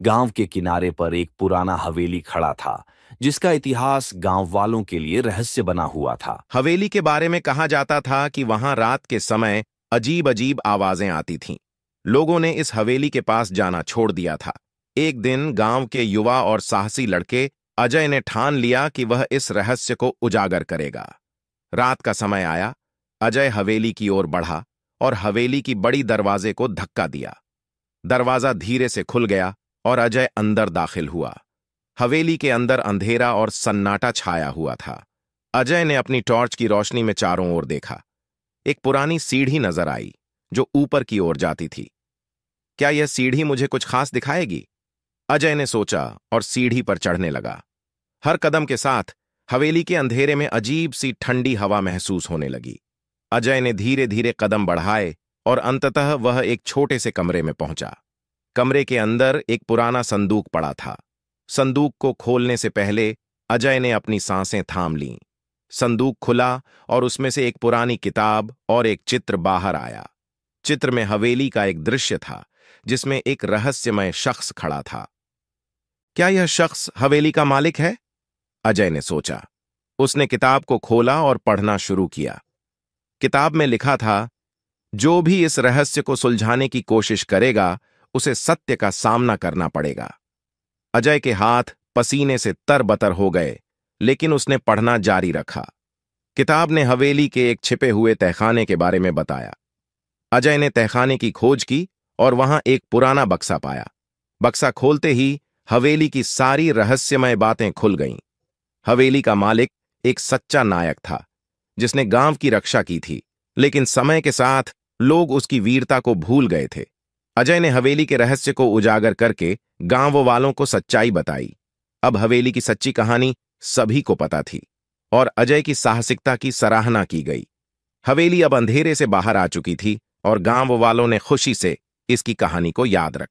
गांव के किनारे पर एक पुराना हवेली खड़ा था, जिसका इतिहास गांव वालों के लिए रहस्य बना हुआ था। हवेली के बारे में कहा जाता था कि वहां रात के समय अजीब अजीब आवाजें आती थीं। लोगों ने इस हवेली के पास जाना छोड़ दिया था। एक दिन गांव के युवा और साहसी लड़के अजय ने ठान लिया कि वह इस रहस्य को उजागर करेगा। रात का समय आया। अजय हवेली की ओर बढ़ा और हवेली की बड़ी दरवाजे को धक्का दिया। दरवाजा धीरे से खुल गया और अजय अंदर दाखिल हुआ। हवेली के अंदर अंधेरा और सन्नाटा छाया हुआ था। अजय ने अपनी टॉर्च की रोशनी में चारों ओर देखा। एक पुरानी सीढ़ी नजर आई जो ऊपर की ओर जाती थी। क्या यह सीढ़ी मुझे कुछ खास दिखाएगी? अजय ने सोचा और सीढ़ी पर चढ़ने लगा। हर कदम के साथ हवेली के अंधेरे में अजीब सी ठंडी हवा महसूस होने लगी। अजय ने धीरे धीरे कदम बढ़ाए और अंततः वह एक छोटे से कमरे में पहुंचा। कमरे के अंदर एक पुराना संदूक पड़ा था। संदूक को खोलने से पहले अजय ने अपनी सांसें थाम लीं। संदूक खुला और उसमें से एक पुरानी किताब और एक चित्र बाहर आया। चित्र में हवेली का एक दृश्य था जिसमें एक रहस्यमय शख्स खड़ा था। क्या यह शख्स हवेली का मालिक है? अजय ने सोचा। उसने किताब को खोला और पढ़ना शुरू किया। किताब में लिखा था, जो भी इस रहस्य को सुलझाने की कोशिश करेगा उसे सत्य का सामना करना पड़ेगा। अजय के हाथ पसीने से तरबतर हो गए, लेकिन उसने पढ़ना जारी रखा। किताब ने हवेली के एक छिपे हुए तहखाने के बारे में बताया। अजय ने तहखाने की खोज की और वहां एक पुराना बक्सा पाया। बक्सा खोलते ही हवेली की सारी रहस्यमय बातें खुल गईं। हवेली का मालिक एक सच्चा नायक था जिसने गांव की रक्षा की थी, लेकिन समय के साथ लोग उसकी वीरता को भूल गए थे। अजय ने हवेली के रहस्य को उजागर करके गांव वालों को सच्चाई बताई। अब हवेली की सच्ची कहानी सभी को पता थी और अजय की साहसिकता की सराहना की गई। हवेली अब अंधेरे से बाहर आ चुकी थी और गांव वालों ने खुशी से इसकी कहानी को याद रखा।